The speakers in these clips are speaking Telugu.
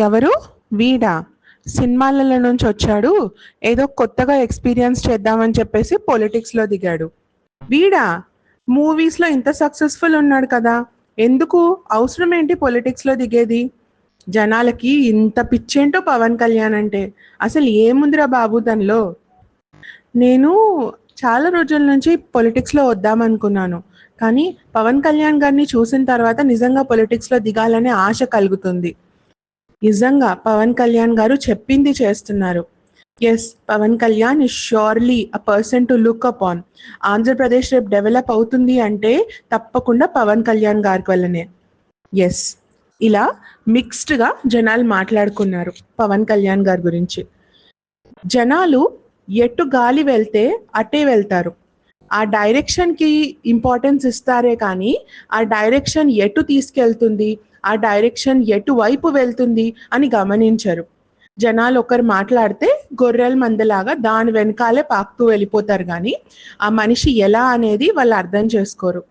ఎవరు? వీడా? సినిమాలలో నుంచి వచ్చాడు, ఏదో కొత్తగా ఎక్స్పీరియన్స్ చేద్దామని చెప్పేసి పొలిటిక్స్లో దిగాడు. వీడా? మూవీస్లో ఇంత సక్సెస్ఫుల్ ఉన్నాడు కదా, ఎందుకు అవసరం ఏంటి పొలిటిక్స్లో దిగేది? జనాలకి ఇంత పిచ్చేంటో పవన్ కళ్యాణ్ అంటే. అసలు ఏముందిరా బాబు తనలో? నేను చాలా రోజుల నుంచి పొలిటిక్స్లో వద్దామనుకున్నాను, కానీ పవన్ కళ్యాణ్ గారిని చూసిన తర్వాత నిజంగా పొలిటిక్స్లో దిగాలనే ఆశ కలుగుతుంది. నిజంగా పవన్ కళ్యాణ్ గారు చెప్పింది చేస్తున్నారు. Yes, Pawan Kalyan is surely a person to look upon. Andhra Pradesh రేపు డెవలప్ అవుతుంది అంటే తప్పకుండా పవన్ కళ్యాణ్ గారి వల్లనే. ఎస్, ఇలా మిక్స్డ్గా జనాలు మాట్లాడుకున్నారు పవన్ కళ్యాణ్ గారి గురించి. జనాలు ఎటు గాలి వెళ్తే అటే వెళ్తారు. ఆ డైరెక్షన్కి ఇంపార్టెన్స్ ఇస్తారే కానీ ఆ డైరెక్షన్ ఎటు తీసుకెళ్తుంది, ఆ డైరెక్షన్ ఎటువైపు వెళ్తుంది అని గమనించరు. జనాలు ఒకరు మాట్లాడితే గొర్రెల మందలాగా దాని వెనకాలే పాకుతూ వెళ్ళిపోతారు, కానీ ఆ మనిషి ఎలా అనేది వాళ్ళు అర్థం చేసుకోరు.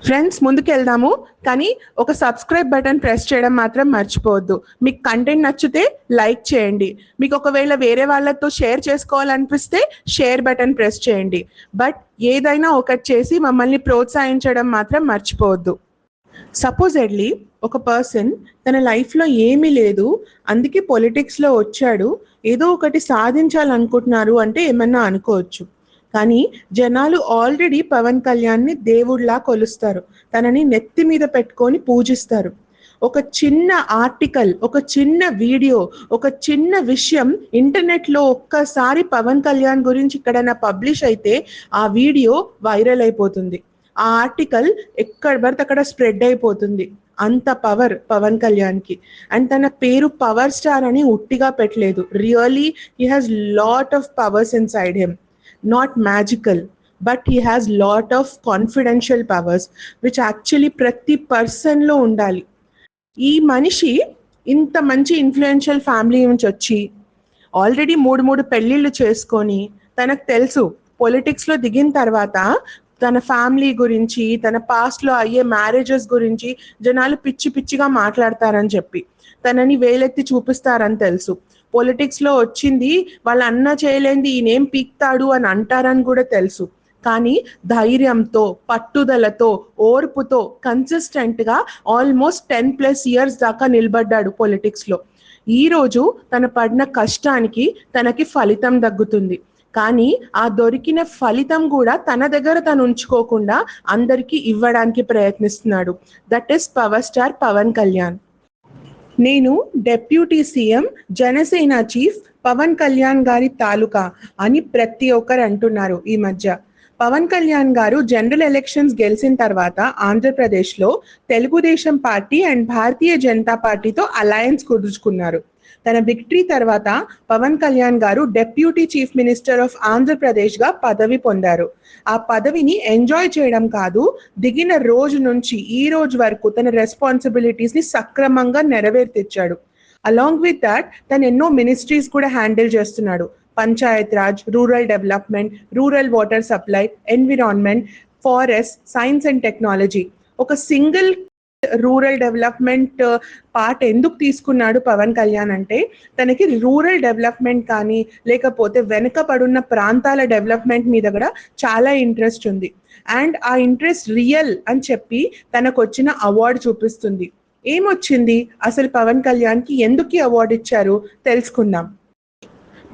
ఫ్రెండ్స్, ముందుకు వెళ్దాము, కానీ ఒక సబ్స్క్రైబ్ బటన్ ప్రెస్ చేయడం మాత్రం మర్చిపోవద్దు. మీకు కంటెంట్ నచ్చితే లైక్ చేయండి, మీకు ఒకవేళ వేరే వాళ్ళతో షేర్ చేసుకోవాలనిపిస్తే షేర్ బటన్ ప్రెస్ చేయండి. బట్ ఏదైనా ఒకటి చేసి మమ్మల్ని ప్రోత్సహించడం మాత్రం మర్చిపోవద్దు. సపోజెడ్లీ ఒక పర్సన్ తన లైఫ్లో ఏమీ లేదు, అందుకే పొలిటిక్స్లో వచ్చాడు, ఏదో ఒకటి సాధించాలనుకుంటున్నారు అంటే ఏమన్నా అనుకోవచ్చు. కానీ జనాలు ఆల్రెడీ పవన్ కళ్యాణ్ని దేవుడిలా కొలుస్తారు, తనని నెత్తి మీద పెట్టుకొని పూజిస్తారు. ఒక చిన్న ఆర్టికల్, ఒక చిన్న వీడియో, ఒక చిన్న విషయం ఇంటర్నెట్లో ఒక్కసారి పవన్ కళ్యాణ్ గురించి ఎక్కడైనా పబ్లిష్ అయితే ఆ వీడియో వైరల్ అయిపోతుంది, ఆ ఆర్టికల్ ఎక్కడ పడితే అక్కడ స్ప్రెడ్ అయిపోతుంది. అంత పవర్ పవన్ కళ్యాణ్కి. అండ్ తన పేరు పవర్ స్టార్ అని ఉట్టిగా పెట్టలేదు. Really he has lot of powers in side him. Not magical, but he has lot of confidential powers which actually ప్రతి పర్సన్లో ఉండాలి. ఈ మనిషి ఇంత మంచి ఇన్ఫ్లుయెన్షియల్ ఫ్యామిలీ నుంచి వచ్చి ఆల్రెడీ మూడు పెళ్ళిళ్ళు చేసుకొని, తనకు తెలుసు పొలిటిక్స్లో దిగిన తర్వాత తన ఫ్యామిలీ గురించి, తన పాస్ట్లో అయ్యే మ్యారేజెస్ గురించి జనాలు పిచ్చి పిచ్చిగా మాట్లాడతారని చెప్పి తనని వేలెత్తి చూపిస్తారని తెలుసు. పొలిటిక్స్లో వచ్చింది వాళ్ళ అన్న చేయలేంది ఈయనేం పీక్తాడు అని అంటారని కూడా తెలుసు. కానీ ధైర్యంతో, పట్టుదలతో, ఓర్పుతో కన్సిస్టెంట్గా ఆల్మోస్ట్ 10+ years దాకా నిలబడ్డాడు పొలిటిక్స్లో. ఈరోజు తన పడిన కష్టానికి తనకి ఫలితం దక్కుతుంది. కానీ ఆ దొరికిన ఫలితం కూడా తన దగ్గర తను ఉంచుకోకుండా అందరికీ ఇవ్వడానికి ప్రయత్నిస్తున్నాడు. That is power star Pawan Kalyan. నేను deputy CM, Janasena chief Pawan Kalyan గారి తాలూకా అని ప్రతి ఒక్కరు అంటున్నారు ఈ మధ్య. పవన్ కళ్యాణ్ గారు జనరల్ ఎలక్షన్స్ గెలిచిన తర్వాత ఆంధ్రప్రదేశ్లో తెలుగుదేశం పార్టీ అండ్ భారతీయ జనతా పార్టీతో అలయన్స్ కుదుర్చుకున్నారు. తన విక్టరీ తర్వాత పవన్ కళ్యాణ్ గారు డెప్యూటీ చీఫ్ మినిస్టర్ ఆఫ్ ఆంధ్రప్రదేశ్గా పదవి పొందారు. ఆ పదవిని ఎంజాయ్ చేయడం కాదు, దిగిన రోజు నుంచి ఈ రోజు వరకు తన రెస్పాన్సిబిలిటీస్ని సక్రమంగా నెరవేర్తిచ్చాడు. అలాంగ్ విత్ దాట్ తను ఎన్నో మినిస్ట్రీస్ కూడా హ్యాండిల్ చేస్తున్నాడు. Panchayat Raj, rural development, rural water supply, environment, forest, science and technology. ఒక సింగిల్ రూరల్ డెవలప్మెంట్ పార్ట్ ఎందుకు తీసుకున్నాడు పవన్ కళ్యాణ్ అంటే, తనకి రూరల్ డెవలప్మెంట్ కానీ లేకపోతే వెనుకబడున్న ప్రాంతాల డెవలప్మెంట్ మీద కూడా చాలా ఇంట్రెస్ట్ ఉంది. అండ్ ఆ ఇంట్రెస్ట్ రియల్ అని చెప్పి తనకు వచ్చిన అవార్డు చూపిస్తుంది. ఏమొచ్చింది అసలు పవన్ కళ్యాణ్కి, ఎందుకు అవార్డు ఇచ్చారు తెలుసుకుందాం.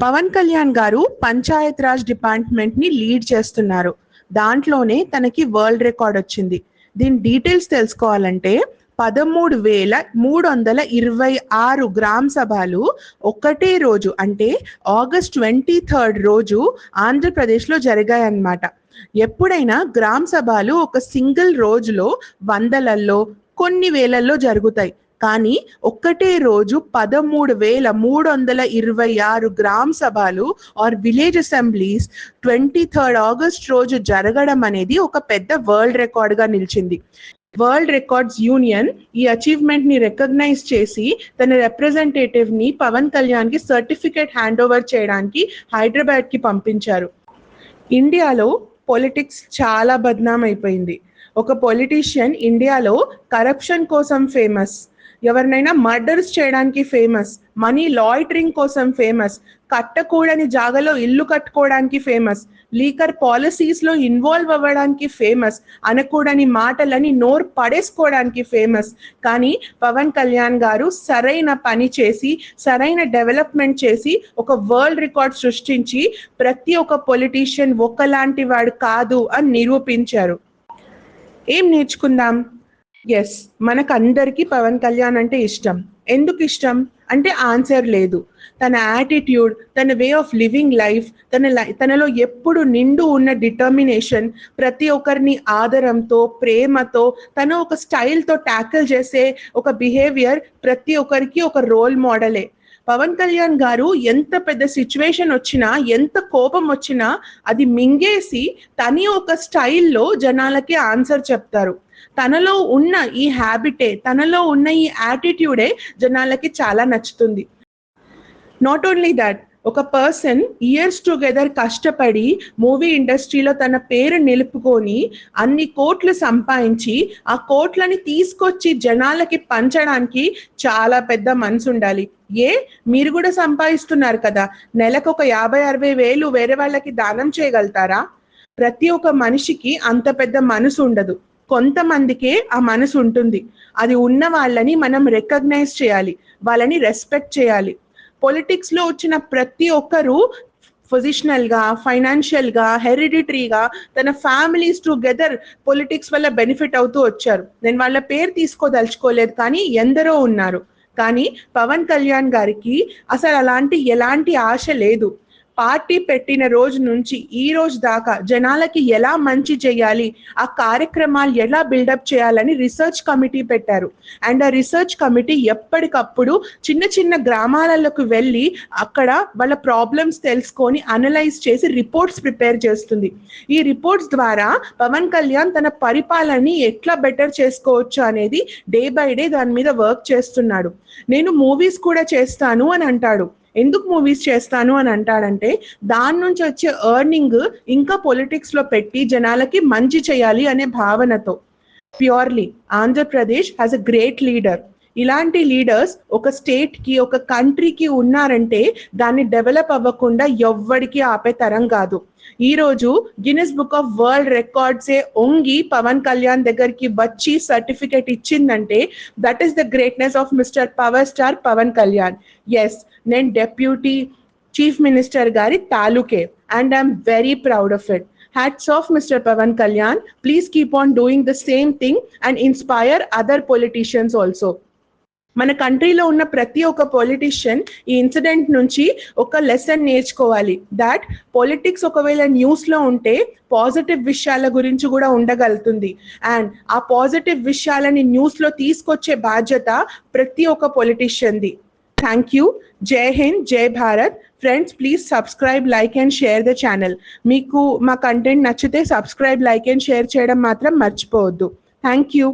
పవన్ కళ్యాణ్ గారు పంచాయత్ రాజ్ డిపార్ట్మెంట్ని లీడ్ చేస్తున్నారు. దాంట్లోనే తనకి వరల్డ్ రికార్డ్ వచ్చింది. దీని డీటెయిల్స్ తెలుసుకోవాలంటే 13,326 గ్రామ సభలు ఒకటే రోజు అంటే August 23rd రోజు ఆంధ్రప్రదేశ్లో జరిగాయన్నమాట. ఎప్పుడైనా గ్రామ సభలు ఒక సింగిల్ రోజులో వందలల్లో, కొన్ని వేలల్లో జరుగుతాయి. కానీ ఒక్కటే రోజు 13,326 గ్రామ సభలు are village assemblies 23rd August రోజు జరగడం అనేది ఒక పెద్ద వరల్డ్ రికార్డ్గా నిలిచింది. వరల్డ్ రికార్డ్స్ యూనియన్ ఈ అచీవ్మెంట్ ని రికగ్నైజ్ చేసి తన రిప్రజెంటేటివ్ ని పవన్ కళ్యాణ్ కి సర్టిఫికేట్ హ్యాండ్ ఓవర్ చేయడానికి హైదరాబాద్ కి పంపించారు. ఇండియాలో పొలిటిక్స్ చాలా బద్నాం అయిపోయింది. ఒక పొలిటీషియన్ ఇండియాలో కరప్షన్ కోసం ఫేమస్, ఎవరినైనా మర్డర్స్ చేయడానికి ఫేమస్, మనీ లాయిటరింగ్ కోసం ఫేమస్, కట్టకూడని జాగాలో ఇల్లు కట్టుకోవడానికి ఫేమస్, లీకర్ పాలసీస్ లో ఇన్వాల్వ్ అవ్వడానికి ఫేమస్, అనకూడని మాటలని నోరు పడేసుకోవడానికి ఫేమస్. కానీ పవన్ కళ్యాణ్ గారు సరైన పని చేసి, సరైన డెవలప్మెంట్ చేసి, ఒక వరల్డ్ రికార్డ్ సృష్టించి ప్రతి ఒక్క పొలిటీషియన్ ఒకలాంటి వాడు కాదు అని నిరూపించారు. ఏం నేర్చుకుందాం? ఎస్, మనకందరికీ పవన్ కళ్యాణ్ అంటే ఇష్టం. ఎందుకు ఇష్టం అంటే ఆన్సర్ లేదు. తన యాటిట్యూడ్, తన వే ఆఫ్ లివింగ్ లైఫ్, తనలో ఎప్పుడు నిండు ఉన్న డిటర్మినేషన్, ప్రతి ఒక్కరిని ఆదరంతో, ప్రేమతో, తన ఒక స్టైల్తో ట్యాకిల్ చేసే ఒక బిహేవియర్ ప్రతి ఒక్కరికి ఒక రోల్ మోడలే. పవన్ కళ్యాణ్ గారు ఎంత పెద్ద సిచ్యువేషన్ వచ్చినా, ఎంత కోపం వచ్చినా అది మింగేసి తని ఒక స్టైల్లో జనాలకి ఆన్సర్ చెప్తారు. తనలో ఉన్న ఈ హ్యాబిటే, తనలో ఉన్న ఈ యాటిట్యూడే జనాలకి చాలా నచ్చుతుంది. నాట్ ఓన్లీ దట్, ఒక పర్సన్ ఇయర్స్ టుగెదర్ కష్టపడి మూవీ ఇండస్ట్రీలో తన పేరు నిలుపుకొని అన్ని కోట్లు సంపాదించి ఆ కోట్లని తీసుకొచ్చి జనాలకి పంచడానికి చాలా పెద్ద మనసు ఉండాలి. మీరు కూడా సంపాదిస్తున్నారు కదా, నెలకు ఒక 50-60 వేలు వేరే వాళ్ళకి దానం చేయగలుగుతారా? ప్రతి ఒక్క మనిషికి అంత పెద్ద మనసు ఉండదు. కొంతమందికే ఆ మనసు ఉంటుంది. అది ఉన్న వాళ్ళని మనం రికగ్నైజ్ చేయాలి, వాళ్ళని రెస్పెక్ట్ చేయాలి. పొలిటిక్స్ లో వచ్చిన ప్రతి ఒక్కరు పొజిషనల్ గా, ఫైనాన్షియల్ గా, హెరిడిటరీగా తన ఫ్యామిలీస్ టుగెదర్ పొలిటిక్స్ వల్ల బెనిఫిట్ అవుతూ వచ్చారు. నేను వాళ్ళ పేరు తీసుకోదలుచుకోలేదు, కానీ ఎందరో ఉన్నారు. కానీ పవన్ కళ్యాణ్ గారికి అసలు ఎలాంటి ఆశ లేదు. పార్టీ పెట్టిన రోజు నుంచి ఈ రోజు దాకా జనాలకి ఎలా మంచి చేయాలి, ఆ కార్యక్రమాలు ఎలా బిల్డప్ చేయాలని రీసెర్చ్ కమిటీ పెట్టారు. అండ్ ఆ రీసెర్చ్ కమిటీ ఎప్పటికప్పుడు చిన్న చిన్న గ్రామాలకు వెళ్ళి అక్కడ వాళ్ళ ప్రాబ్లమ్స్ తెలుసుకొని అనలైజ్ చేసి రిపోర్ట్స్ ప్రిపేర్ చేస్తుంది. ఈ రిపోర్ట్స్ ద్వారా పవన్ కళ్యాణ్ తన పరిపాలనని ఎట్లా బెటర్ చేసుకోవచ్చు అనేది డే బై డే దాని మీద వర్క్ చేస్తున్నాడు. నేను మూవీస్ కూడా చేస్తాను అని అంటాడు. ఎందుకు మూవీస్ చేస్తాను అని అంటాడంటే దాని నుంచి వచ్చే ఎర్నింగ్ ఇంకా పొలిటిక్స్ లో పెట్టి జనాలకి మంచి చేయాలి అనే భావనతో. Purely Andhra Pradesh has a great leader. ఇలాంటి లీడర్స్ ఒక స్టేట్ కి, ఒక కంట్రీకి ఉన్నారంటే దాన్ని డెవలప్ అవ్వకుండా ఎవ్వడికి ఆపే తరం కాదు. ఈ రోజు గిన్నిస్ బుక్ ఆఫ్ వరల్డ్ రికార్డ్సే ఒంగి పవన్ కళ్యాణ్ దగ్గరికి వచ్చి సర్టిఫికేట్ ఇచ్చిందంటే that is the greatness of mister power star Pawan Kalyan. Yes, నేను డెప్యూటీ చీఫ్ మినిస్టర్ గారి తాలూకే and I'm very proud of it. Hats off, Mr. Pavan Kalyan. Please keep on doing the same thing and inspire other politicians also. మన కంట్రీలో ఉన్న ప్రతి ఒక్క పొలిటీషియన్ ఈ ఇన్సిడెంట్ నుంచి ఒక లెసన్ నేర్చుకోవాలి. దాట్ పొలిటిక్స్ ఒకవేళ న్యూస్ లో ఉంటే పాజిటివ్ విషయాల గురించి కూడా ఉండగలుగుతుంది. అండ్ ఆ పాజిటివ్ విషయాలని న్యూస్ లో తీసుకొచ్చే బాధ్యత ప్రతి ఒక్క పొలిటీషియన్ది. Thank you. జై హింద్, జై Bharat. Friends, please subscribe, like and share the channel. మీకు మా కంటెంట్ నచ్చితే సబ్స్క్రైబ్, లైక్ అండ్ షేర్ చేయడం మాత్రం మర్చిపోవద్దు. Thank you.